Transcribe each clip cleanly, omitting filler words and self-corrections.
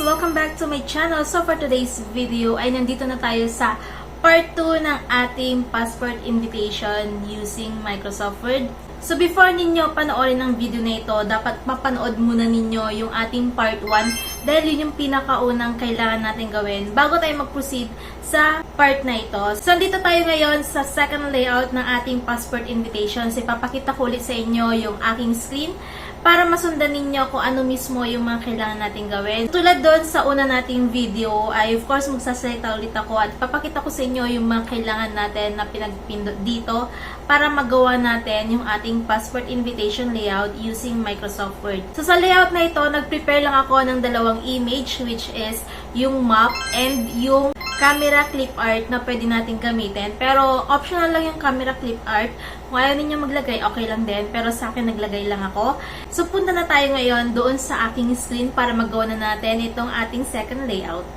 guys! Welcome back to my channel. So for today's video ay nandito na tayo sa part 2 ng ating passport invitation using Microsoft Word. So before ninyo panoorin ang video na ito, dapat mapanood muna ninyo yung ating part 1 dahil yun yung pinakaunang kailangan natin gawin bago tayo mag-proceed sa part na ito. So dito tayo ngayon sa second layout ng ating passport invitation. So ipapakita ko ulit sa inyo yung aking screen para masundan ninyo kung ano mismo yung mga kailangan natin gawin. Tulad doon sa una nating video ay of course magsasalita ulit ako at papakita ko sa inyo yung mga kailangan natin na pinagpindot dito para magawa natin yung ating passport invitation layout using Microsoft Word. So sa layout na ito, nag-prepare lang ako ng dalawang image which is yung map and yung camera clip art na pwede natin gamitin. Pero optional lang yung camera clip art. Kung ayaw ninyo maglagay, okay lang din. Pero sa akin, naglagay lang ako. So punta na tayo ngayon doon sa aking screen para magawa na natin itong ating second layout.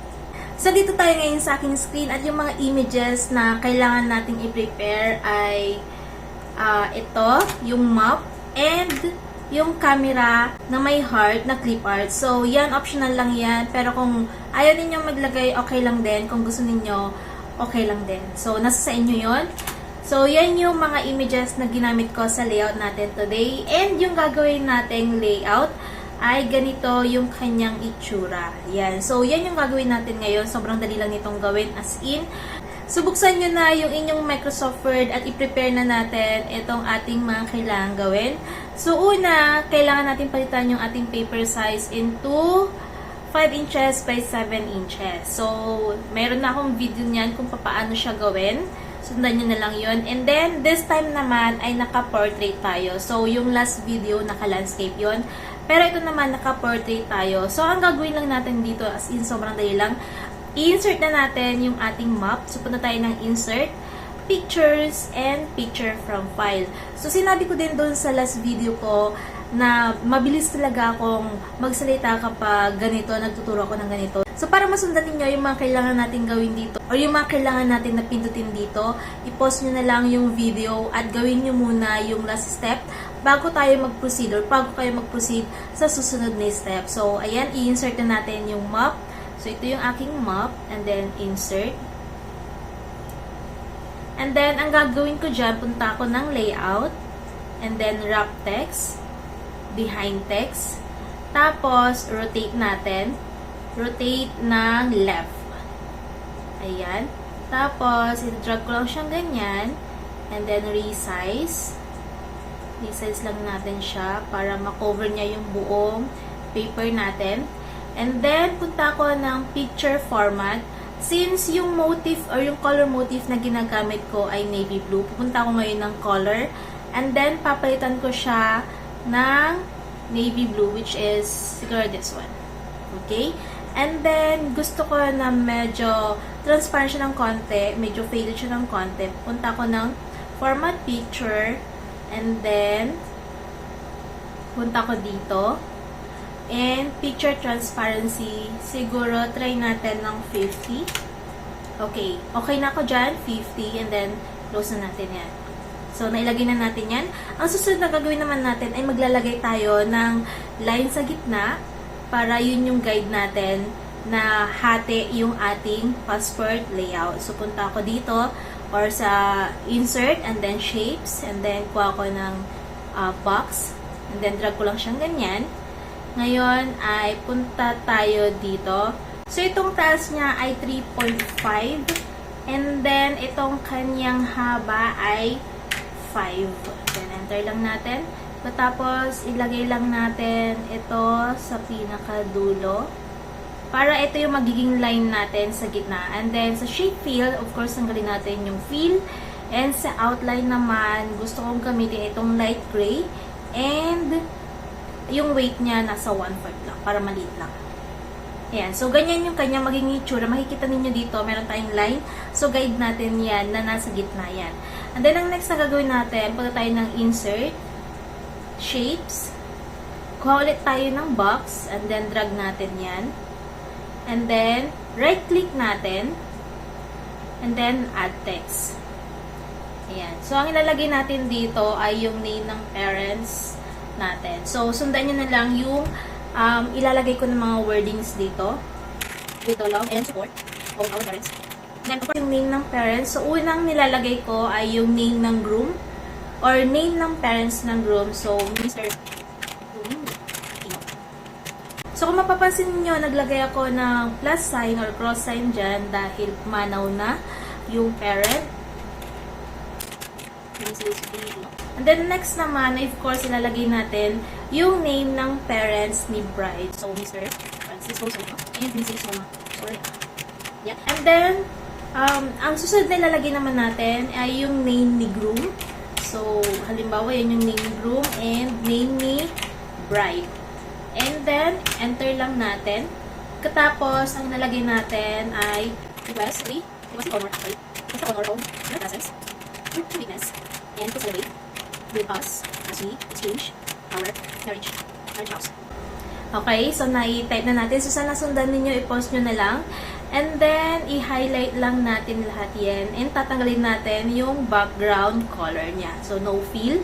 So dito tayo ngayon sa aking screen at yung mga images na kailangan nating i-prepare ay ito, yung map and yung camera na may heart na clip art. So, yan, optional lang yan. Pero kung ayaw ninyo maglagay, okay lang din. Kung gusto ninyo, okay lang din. So, nasa sa inyo yon. So, yan yung mga images na ginamit ko sa layout natin today. And yung gagawin nating layout ay ganito yung kanyang itsura. Yan. So, yan yung gagawin natin ngayon. Sobrang dali lang nitong gawin as in. So, buksan nyo na yung inyong Microsoft Word at i-prepare na natin itong ating mga kailangan gawin. So, una, kailangan natin palitan yung ating paper size into 5 inches by 7 inches. So, meron na akong video niyan kung paano siya gawin. Sundan nyo na lang yun. And then, this time naman ay naka-portrait tayo. So, yung last video, naka-landscape yun. Pero ito naman, naka-portrait tayo. So, ang gagawin lang natin dito, as in, sobrang dali lang. I-insert na natin yung ating map. So, punta tayo ng insert, pictures, and picture from file. So, sinabi ko din doon sa last video ko na mabilis talaga akong magsalita kapag ganito, nagtuturo ako ng ganito. So, para masundan niyo yung mga kailangan natin gawin dito or yung mga kailangan natin na pindutin dito, i-pause nyo na lang yung video at gawin nyo muna yung last step bago tayo mag-proceed or bago kayo mag-proceed sa susunod na step. So, ayan, i-insert na natin yung map. So, ito yung aking map, and then insert. And then, ang gagawin ko dyan, punta ako ng layout, and then wrap text, behind text, tapos, rotate natin, rotate ng left. Ayan. Tapos, i-drag ko lang siyang ganyan, and then resize. Resize lang natin siya para makover niya yung buong paper natin. And then, punta ko ng picture format. Since yung motif or yung color motif na ginagamit ko ay navy blue, pupunta ko ngayon ng color. And then, papalitan ko siya ng navy blue, which is siguro this one. Okay? And then, gusto ko na medyo transparent siya ng konti, medyo faded siya ng konti. Punta ko ng format picture. And then, punta ko dito. And picture transparency, siguro try natin ng 50. Okay. Okay na ako dyan, 50. And then, close na natin yan. So, nailagay na natin yan. Ang susunod na gagawin naman natin ay maglalagay tayo ng line sa gitna para yun yung guide natin na hati yung ating passport layout. So, punta ako dito or sa insert and then shapes and then kuha ko ng box and then drag ko lang siyang ganyan. Ngayon ay punta tayo dito. So, itong taas niya ay 3.5. And then, itong kanyang haba ay 5. Then, enter lang natin. Tapos, ilagay lang natin ito sa pinakadulo. Para ito yung magiging line natin sa gitna. And then, sa shape fill, of course, tanggalin natin yung fill. And sa outline naman, gusto kong gamitin itong light gray. And yung weight niya nasa 1/4 lang, para maliit lang. Ayan. So, ganyan yung kanyang magiging itsura. Makikita ninyo dito, meron tayong line. So, guide natin yan na nasa gitna yan. And then, ang next na gagawin natin, punta tayo ng insert, shapes, kuha ulit tayo ng box, and then drag natin yan. And then, right-click natin, and then add text. Ayan. So, ang ilalagay natin dito ay yung name ng parents natin. So, sundan nyo na lang yung ilalagay ko ng mga wordings dito. with the love and support of our parents. Then, of course, Yung name ng parents. So, unang nilalagay ko ay yung name ng groom or name ng parents ng groom. So, Mr. Domingo Aquino. So, kung mapapansin niyo, naglagay ako ng plus sign or cross sign dyan dahil manaw na yung parent. Mrs. Domingo. And then, next naman, of course, ilalagay natin yung name ng parents ni bride. So, Mr. Francisco Soto and Mrs. Soma Soraya. Yeah. And then, ang susunod na ilalagay naman natin ay yung name ni groom. So, halimbawa, yan yung name ni groom and name ni bride. And then, enter lang natin. Katapos, ang nalagay natin ay Request 3. Request the honor, actually. Request the honor of your presence to witness and to celebrate with us as we exchange our marriage vows. okay, so na-type na natin. So, sana sundan ninyo, i-post nyo na lang. And then, i-highlight lang natin lahat yan. And tatanggalin natin yung background color niya. So, no fill.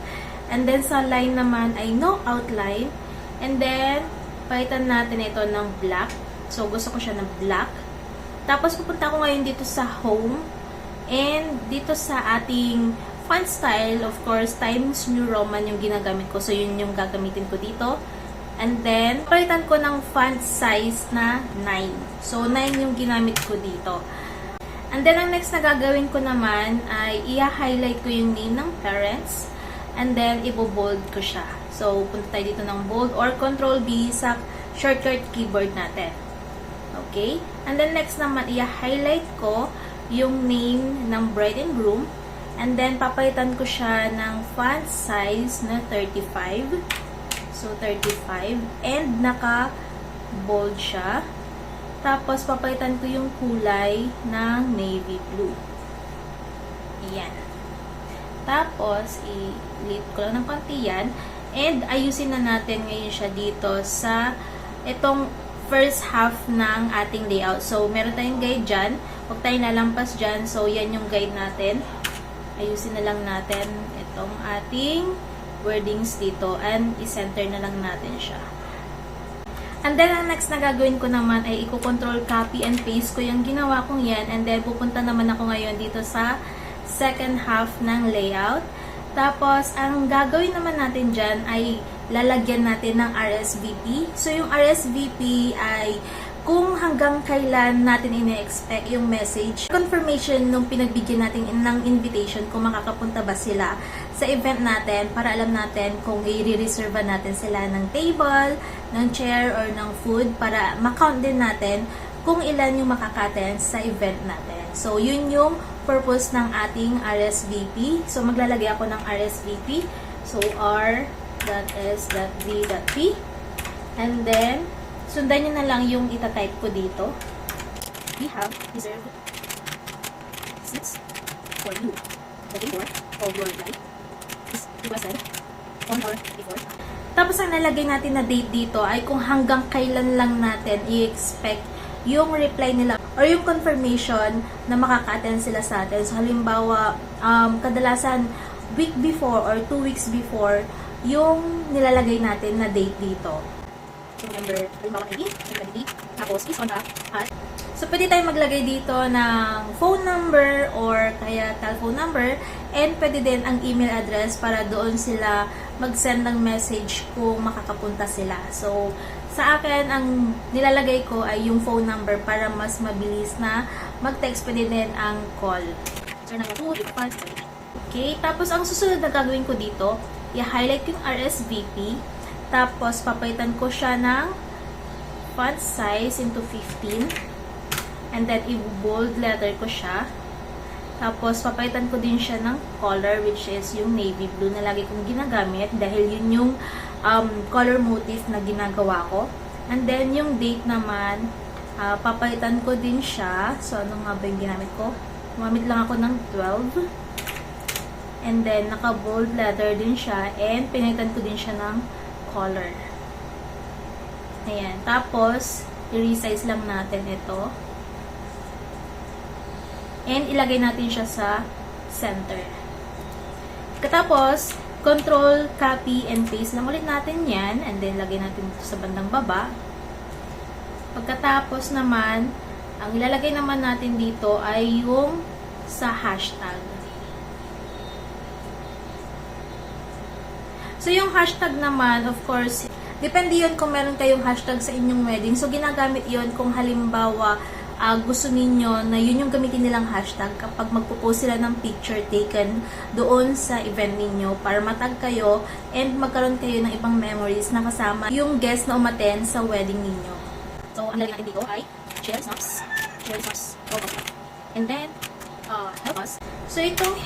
And then, sa line naman ay no outline. And then, palitan natin ito ng black. So, gusto ko siya ng black. Tapos, pupunta ko ngayon dito sa home. And dito sa ating font style, of course, Times New Roman yung ginagamit ko. So, yun yung gagamitin ko dito. And then, palitan ko ng font size na 9. So, 9 yung ginamit ko dito. And then, ang next na gagawin ko naman ay i-highlight ko yung name ng parents. And then, i-bold ko siya. So, punta tayo dito ng bold or Control B sa shortcut keyboard natin. Okay? And then, next naman, i-highlight ko yung name ng bride and groom. And then, papalitan ko siya ng font size na 35. So, 35. And, naka-bold siya. Tapos, papalitan ko yung kulay ng navy blue. Ayan. Tapos, i-lit ko lang ng konti yan. And, ayusin na natin ngayon siya dito sa itong first half ng ating layout. So, meron tayong guide dyan. Huwag tayong lalampas dyan. So, yan yung guide natin. Ayusin na lang natin itong ating wordings dito and i-center na lang natin siya. And then, ang next na gagawin ko naman ay i-control copy and paste ko yung ginawa kong yan. And then, pupunta naman ako ngayon dito sa second half ng layout. Tapos, ang gagawin naman natin dyan ay lalagyan natin ng RSVP. So, yung RSVP ay kung hanggang kailan natin ine-expect yung message. Confirmation nung pinagbigyan natin ng invitation kung makakapunta ba sila sa event natin para alam natin kung i-reserve natin sila ng table, ng chair, or ng food para makount din natin kung ilan yung makaka-attend sa event natin. So, yun yung purpose ng ating RSVP. So, maglalagay ako ng RSVP. So, R.S.V.P. And then, sundan nyo na lang yung itatype ko dito. We have reserved seats for you. The date of your flight is requested on or before. Tapos, ang nalagay natin na date dito ay kung hanggang kailan lang natin i-expect yung reply nila or yung confirmation na makaka-attend sila sa atin. So, halimbawa, kadalasan week before or 2 weeks before yung nilalagay natin na date dito. November, halimbawa 19, 20, tapos is on the at. So, pwede tayo maglagay dito ng phone number or kaya telephone number and pwede din ang email address para doon sila mag-send ng message kung makakapunta sila. So, sa akin, ang nilalagay ko ay yung phone number para mas mabilis na mag-text. Pwede din ang call. So, number 2, 5, 6, Okay, tapos ang susunod na gagawin ko dito, i-highlight yung RSVP. Tapos, papalitan ko siya ng font size into 15. And then, i-bold letter ko siya. Tapos, papalitan ko din siya ng color, which is yung navy blue na lagi kong ginagamit dahil yun yung color motif na ginagawa ko. And then, yung date naman, papalitan ko din siya. So, ano nga ba yung ginamit ko? Gumamit lang ako ng 12. And then, naka-bold letter din siya. And, pinalitan ko din siya ng color. Ayan. Tapos, i-resize lang natin ito. And, ilagay natin siya sa center. Katapos, control, copy, and paste lang ulit natin yan. And then, lagay natin ito sa bandang baba. Pagkatapos naman, Ang ilalagay naman natin dito ay yung sa hashtag. So, yung hashtag naman, of course, depende yun kung meron kayong hashtag sa inyong wedding. So, ginagamit yun kung halimbawa gusto ninyo na yun yung gamitin nilang hashtag kapag magpo-post sila ng picture taken doon sa event ninyo para matag kayo and magkaroon kayo ng ibang memories na kasama yung guest na umattend sa wedding ninyo. So, ang lalagay natin dito ay cherry snaps, and then, help us. So, itong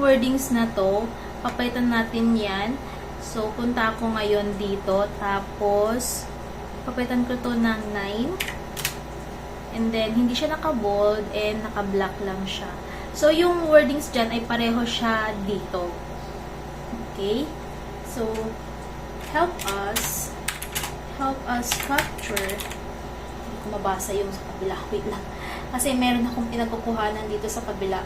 wordings na to, papalitan natin yan. So, punta ako ngayon dito, tapos, papalitan ko to ng 9. And then, hindi siya naka-bold and naka-black lang siya. So, yung wordings dyan ay pareho siya dito. Okay? So, help us capture. Hindi ko mabasa yung sa kabila. Wait lang. Kasi meron akong pinagkukuhanan dito sa kabila.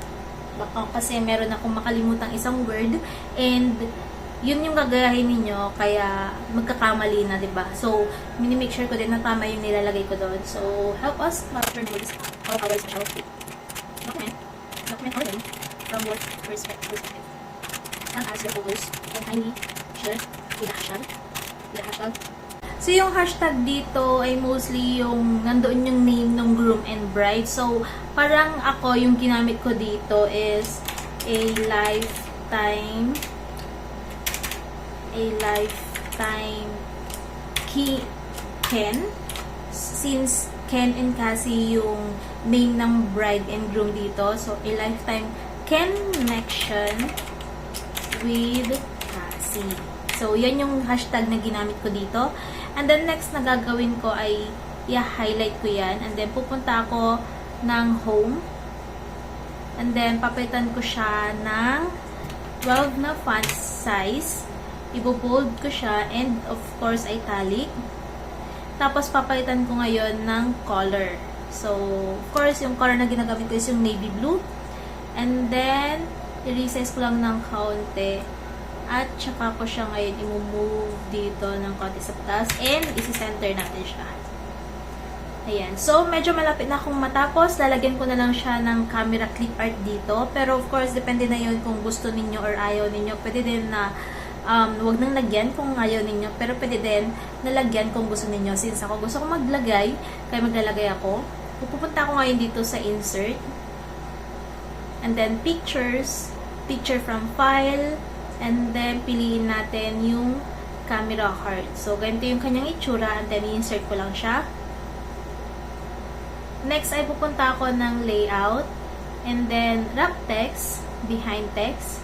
Baka kasi meron akong makalimutang isang word and yun yung gagayahin ninyo, kaya magkakamali na, diba? So, mini-make sure ko din na tama yung nilalagay ko doon. So, help us capture this all our special document ordering from your perspective. And as your photos, and kindly share with the hashtag. So, yung hashtag dito ay mostly yung nandoon yung name ng groom and bride. So, parang ako, yung ginamit ko dito is a lifetime Ken, since Ken and Cassie yung name ng bride and groom dito. So, a lifetime connection with Cassie. So, yan yung hashtag na ginamit ko dito. And then, next na gagawin ko ay i-highlight ko yan. And then, pupunta ako ng home. And then, papalitan ko siya ng 12 na font size. Ibo-bold ko siya and of course italic. Tapos papalitan ko ngayon ng color. So, of course, yung color na ginagamit ko is yung navy blue. And then, i-resize ko lang ng kaunti. At saka ko siya ngayon i-move dito ng kaunti sa taas and isi-center natin siya. Ayan. So, medyo malapit na akong matapos. Lalagyan ko na lang siya ng camera clip art dito. Pero of course, depende na yun kung gusto ninyo or ayaw ninyo. Pwede din na huwag nang lagyan kung ayaw ninyo, pero pwede din nalagyan kung gusto ninyo. Since ako gusto ko maglagay, kaya maglalagay ako. Pupunta ako ngayon dito sa insert. And then pictures, picture from file, and then piliin natin yung camera card. So, ganito yung kanyang itsura, and then i-insert ko lang siya. Next ay pupunta ako ng layout, and then wrap text, behind text,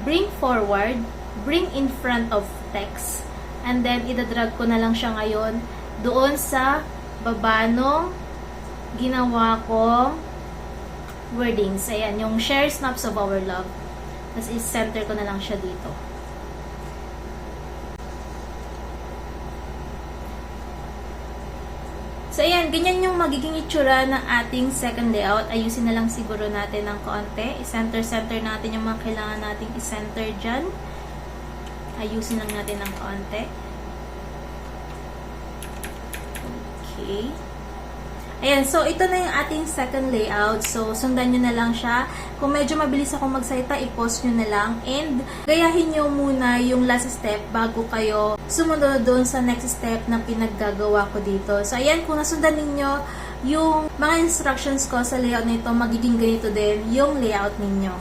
bring forward, bring in front of text. And then, idadrag ko na lang siya ngayon doon sa baba nung ginawa kong wordings. Ayan, yung share snaps of our love. Tapos, i-center ko na lang siya dito. So, ayan, ganyan yung magiging itsura ng ating second layout. Ayusin na lang siguro natin ng konti. I-center natin yung mga kailangan nating i-center dyan. Ayusin lang natin ng konti. Okay. Ayan, so ito na yung ating second layout. So, sundan nyo na lang siya. Kung medyo mabilis ako magsalita, i-pause nyo na lang. And, gayahin nyo muna yung last step bago kayo sumunod doon sa next step na pinaggagawa ko dito. So, ayan, kung nasundan ninyo yung mga instructions ko sa layout nito, magiging ganito din yung layout ninyo.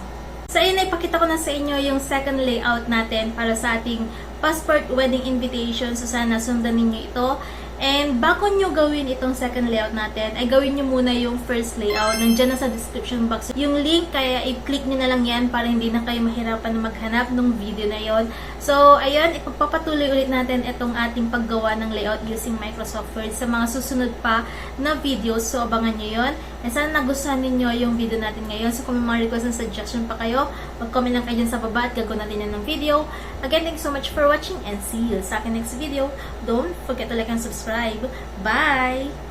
So, ayun, ipakita ko na sa inyo yung second layout natin para sa ating passport wedding invitation. So, sana sundan ninyo ito. And bago nyo gawin itong second layout natin, ay gawin nyo muna yung first layout. Nandyan na sa description box yung link, kaya i-click nyo na lang yan para hindi na kayo mahirapan na maghanap ng video na yon. So, ayun, ipagpapatuloy ulit natin itong ating paggawa ng layout using Microsoft Word sa mga susunod pa na videos. So, abangan nyo yon. And sana nagustuhan ninyo yung video natin ngayon. So, kung may mga request and suggestion pa kayo, mag-comment lang kayo dyan sa baba at gagawin natin yan ng video. Again, thanks so much for watching and see you sa aking next video. Don't forget to like and subscribe. Bye!